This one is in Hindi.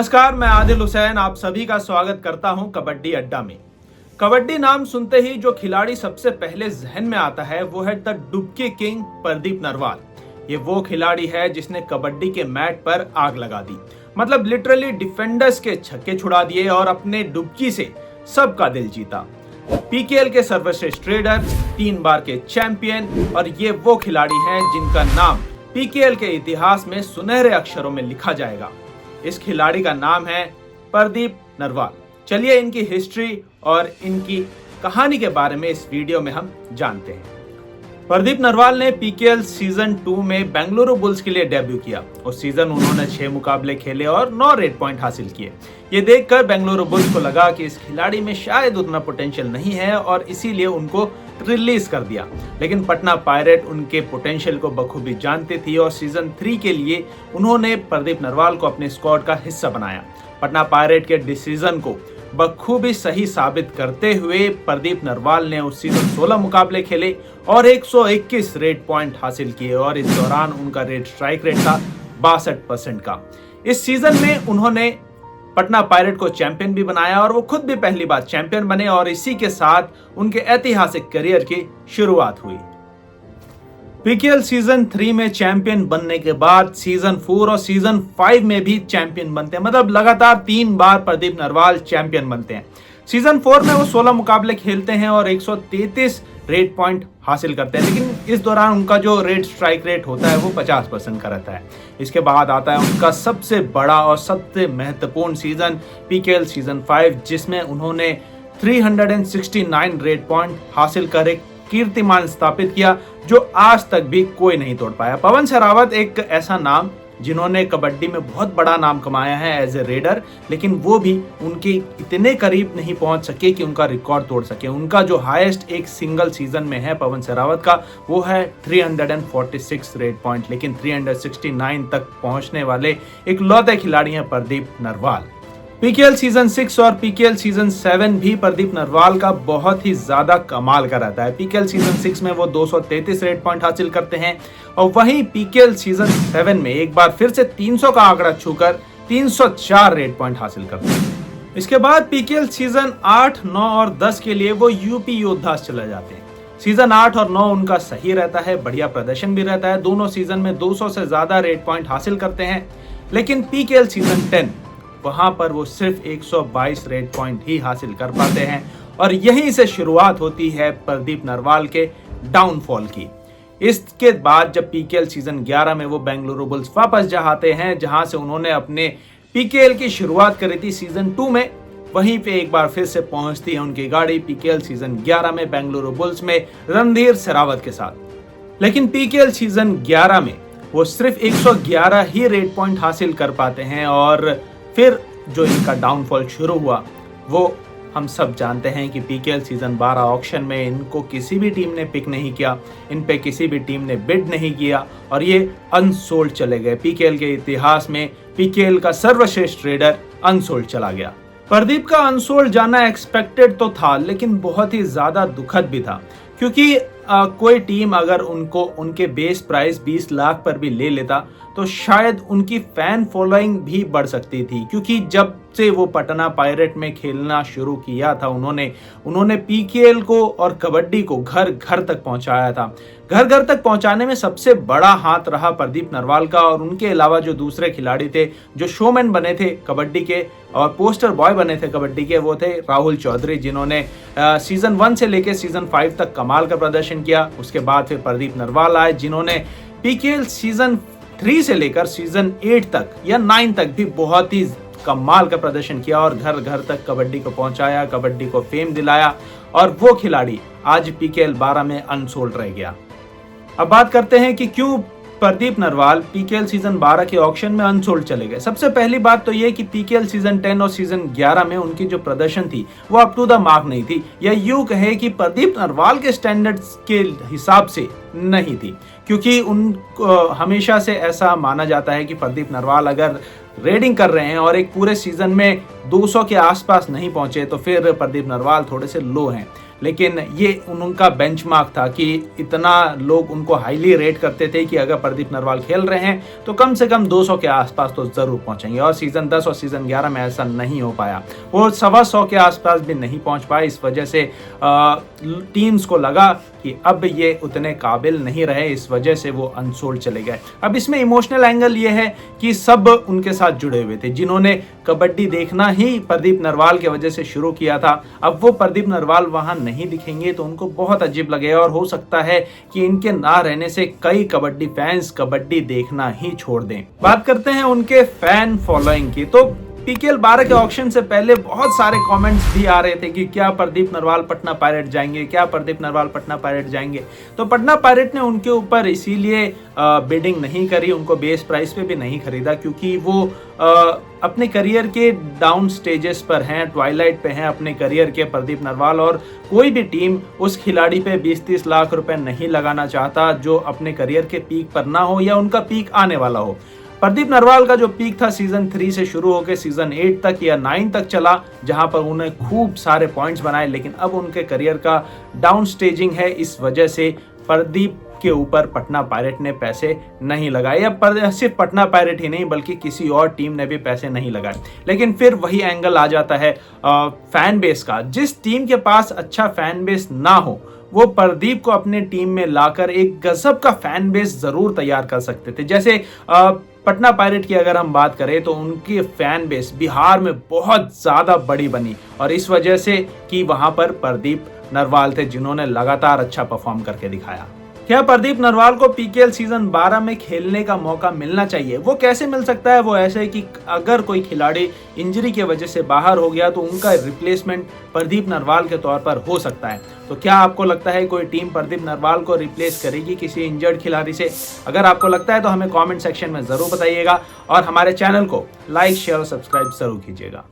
नमस्कार, मैं आदिल हुसैन आप सभी का स्वागत करता हूं कबड्डी अड्डा में। कबड्डी नाम सुनते ही जो खिलाड़ी सबसे पहले जहन में आता है वो है द डुबकी किंग प्रदीप नरवाल। ये वो खिलाड़ी है जिसने कबड्डी के मैट पर आग लगा दी, मतलब लिटरली डिफेंडर्स के छक्के छुड़ा दिए और अपने डुबकी से सबका दिल जीता। पीकेएल के सर्वश्रेष्ठ रेडर, 3 बार के चैंपियन और ये वो खिलाड़ी हैं जिनका नाम पीकेएल के इतिहास में सुनहरे अक्षरों में लिखा जाएगा। इस खिलाड़ी का नाम है प्रदीप नरवाल। चलिए इनकी हिस्ट्री और इनकी कहानी के बारे में इस वीडियो में हम जानते हैं। प्रदीप नरवाल ने पीकेएल सीजन 2 में बेंगलुरु बुल्स के लिए डेब्यू किया। उस सीजन उन्होंने 6 मुकाबले खेले और 9 रेड पॉइंट हासिल किए। ये देखकर बेंगलुरु बुल्स को लगा कि इस खिलाड़ी में शायद उतना पोटेंशियल नहीं है और इसीलिए उनको रिलीज कर दिया। लेकिन पटना पायरेट उनके पोटेंशियल को बखूबी जानती थी और सीजन 3 के लिए उन्होंने प्रदीप नरवाल को अपने स्क्वाड का हिस्सा बनाया। पटना पायरेट के डिसीजन को बखूबी सही साबित करते हुए प्रदीप नरवाल ने उस सीजन 16 मुकाबले खेले और 121 रेड पॉइंट हासिल किए और इस दौरान उनका रेड स्ट्राइक रेट था 62% का। इस सीजन में उन्होंने पटना पायरेट को चैंपियन भी बनाया और वो खुद भी पहली बार चैंपियन बने और इसी के साथ उनके ऐतिहासिक करियर की शुरुआत हुई। पीकेएल सीजन 3 में चैंपियन बनने के बाद सीजन 4 और सीजन 5 में भी चैंपियन बनते हैं, मतलब लगातार 3 बार प्रदीप नरवाल चैंपियन बनते हैं। सीजन 4 में वो 16 मुकाबले खेलते हैं और 133 रेड पॉइंट हासिल करते हैं, लेकिन इस दौरान उनका जो रेड स्ट्राइक रेट होता है वो 50% का रहता है। इसके बाद आता है उनका सबसे बड़ा और सबसे महत्वपूर्ण सीजन पीकेएल सीजन 5, जिसमें उन्होंने 369 रेड पॉइंट हासिल कर एक कीर्तिमान स्थापित किया जो आज तक भी कोई नहीं तोड़ पाया। पवन सहरावत एक ऐसा नाम जिन्होंने कबड्डी में बहुत बड़ा नाम कमाया है एज ए रेडर, लेकिन वो भी उनके इतने करीब नहीं पहुंच सके कि उनका रिकॉर्ड तोड़ सके। उनका जो हाईएस्ट एक सिंगल सीजन में है पवन सहरावत का, वो है 346 रेड पॉइंट, लेकिन 369 तक पहुंचने वाले इकलौते खिलाड़ी हैं प्रदीप नरवाल। पीकेएल सीजन 6 और पीकेएल सीजन 7 भी प्रदीप नरवाल का बहुत ही ज्यादा कमाल का रहता है। पीकेएल सीजन 6 में वो 233 रेड पॉइंट हासिल करते हैं और वहीं पीकेएल सीजन 7 में एक बार फिर से 300 का आंकड़ा छूकर 304 रेड पॉइंट हासिल करते हैं। इसके बाद पीकेएल सीजन 8, 9 और 10 के लिए वो यूपी योद्धास चले जाते हैं। सीजन 8 और 9 उनका सही रहता है, बढ़िया प्रदर्शन भी रहता है। दोनों सीजन में 200 से ज्यादा रेड पॉइंट हासिल करते हैं, लेकिन पीकेएल सीजन 10 वहां पर वो सिर्फ 122 रेड पॉइंट ही हासिल कर पाते हैं और यहीं से शुरुआत होती है प्रदीप नरवाल के डाउनफॉल की। इसके बाद जब पीकेएल सीजन 11 में वो बेंगलुरु बुल्स वापस जाते हैं, जहां से उन्होंने अपने पीकेएल की शुरुआत करी थी सीजन 2 में, वहीं पे एक बार फिर से पहुंचती है उनकी गाड़ी पीकेएल सीजन 11 में बेंगलुरु बुल्स में रणधीर शेरावत के साथ। लेकिन पीकेएल सीजन 11 में वो सिर्फ 111 ही रेड पॉइंट हासिल कर पाते हैं और फिर जो इनका डाउनफॉल शुरू हुआ वो हम सब जानते हैं कि पीकेएल सीजन 12 ऑक्शन में इनको किसी भी टीम ने पिक नहीं किया, इन पे किसी भी टीम ने बिड नहीं किया और ये अनसोल्ड चले गए। पीकेएल के इतिहास में पीकेएल का सर्वश्रेष्ठ रेडर अनसोल्ड चला गया। प्रदीप का अनसोल्ड जाना एक्सपेक्टेड तो था, लेकिन बहुत ही ज्यादा दुखद भी था, क्योंकि कोई टीम अगर उनको उनके बेस प्राइस 20 लाख पर भी ले लेता तो शायद उनकी फैन फॉलोइंग भी बढ़ सकती थी, क्योंकि जब से वो पटना पायरेट में खेलना शुरू किया था उन्होंने पीकेएल को और कबड्डी को घर घर तक पहुंचाया था। घर घर तक पहुंचाने में सबसे बड़ा हाथ रहा प्रदीप नरवाल का और उनके अलावा जो दूसरे खिलाड़ी थे जो शोमैन बने थे कबड्डी के और पोस्टर बॉय बने थे कबड्डी के, वो थे राहुल चौधरी, जिन्होंने सीजन 1 से लेकर सीजन 5 तक कमाल का प्रदर्शन किया। उसके बाद फिर प्रदीप नरवाल आए जिन्होंने पीकेएल सीजन 3 से लेकर सीजन 8 तक या 9 तक भी बहुत ही कमाल का प्रदर्शन किया और घर घर तक कबड्डी को पहुंचाया, कबड्डी को फेम दिलाया और वो खिलाड़ी आज पीकेएल 12 में अनसोल्ड रह गया। अब बात करते हैं कि क्यों प्रदीप नरवाल पीकेएल सीजन 12 के ऑक्शन में अनसोल्ड चले गए। सबसे पहली बात तो ये कि पीकेएल सीजन 10 और सीजन 11 में उनकी जो प्रदर्शन थी वो अप टू द मार्क नहीं थी, या यूं कहे कि प्रदीप नरवाल के स्टैंडर्ड्स के हिसाब से नहीं थी, क्योंकि हमेशा से ऐसा माना जाता है कि प्रदीप नरवाल अगर रेडिंग कर रहे हैं और एक पूरे सीजन में 200 के आसपास नहीं पहुंचे तो फिर प्रदीप नरवाल थोड़े से लो हैं। लेकिन ये उनका बेंचमार्क था कि इतना लोग उनको हाईली रेट करते थे कि अगर प्रदीप नरवाल खेल रहे हैं तो कम से कम 200 के आसपास तो जरूर पहुंचेंगे। और सीजन 10 और सीजन 11 में ऐसा नहीं हो पाया, वो 125 के आसपास भी नहीं पहुंच पाए। इस वजह से टीम्स को लगा कि अब ये उतने काबिल नहीं रहे, इस वजह से वो अनसोल्ड चले गए। अब इसमें इमोशनल एंगल ये है कि सब उनके साथ जुड़े हुए थे, जिन्होंने कबड्डी देखना ही प्रदीप नरवाल की वजह से शुरू किया था। अब वो प्रदीप नरवाल वहां नहीं दिखेंगे तो उनको बहुत अजीब लगेगा और हो सकता है कि इनके ना रहने से कई कबड्डी फैंस कबड्डी देखना ही छोड़ दें। बात करते हैं उनके फैन फॉलोइंग की, तो पीकेएल 12 के ऑक्शन से पहले बहुत सारे कमेंट्स भी आ रहे थे कि क्या प्रदीप नरवाल पटना पायरेट जाएंगे, क्या प्रदीप नरवाल पटना पायरेट जाएंगे। तो पटना पायरेट ने उनके ऊपर इसीलिए बिडिंग नहीं करी, उनको बेस प्राइस पे भी नहीं खरीदा, क्योंकि वो अपने करियर के डाउन स्टेजेस पर हैं, ट्वाइलाइट पे हैं अपने करियर के प्रदीप नरवाल। और कोई भी टीम उस खिलाड़ी पे 20-30 लाख रुपए नहीं लगाना चाहता जो अपने करियर के पीक पर ना हो या उनका पीक आने वाला हो। प्रदीप नरवाल का जो पीक था सीजन 3 से शुरू होकर सीजन 8 तक या 9 तक चला, जहां पर उन्हें खूब सारे पॉइंट्स बनाए, लेकिन अब उनके करियर का डाउन स्टेजिंग है। इस वजह से प्रदीप के ऊपर पटना पायरेट ने पैसे नहीं लगाए, या सिर्फ पटना पायरेट ही नहीं बल्कि किसी और टीम ने भी पैसे नहीं लगाए। लेकिन फिर वही एंगल आ जाता है फैन बेस का। जिस टीम के पास अच्छा फैन बेस ना हो वो प्रदीप को अपने टीम में लाकर एक गजब का फैन बेस जरूर तैयार कर सकते थे। जैसे पटना पायरेट की अगर हम बात करें तो उनकी फैन बेस बिहार में बहुत ज्यादा बड़ी बनी, और इस वजह से कि वहां पर प्रदीप नरवाल थे जिन्होंने लगातार अच्छा परफॉर्म करके दिखाया। क्या प्रदीप नरवाल को पीकेएल सीजन 12 में खेलने का मौका मिलना चाहिए? वो कैसे मिल सकता है? वो ऐसे कि अगर कोई खिलाड़ी इंजरी की वजह से बाहर हो गया तो उनका रिप्लेसमेंट प्रदीप नरवाल के तौर पर हो सकता है। तो क्या आपको लगता है कोई टीम प्रदीप नरवाल को रिप्लेस करेगी किसी इंजर्ड खिलाड़ी से? अगर आपको लगता है तो हमें कमेंट सेक्शन में जरूर बताइएगा और हमारे चैनल को लाइक, शेयर और सब्सक्राइब जरूर कीजिएगा।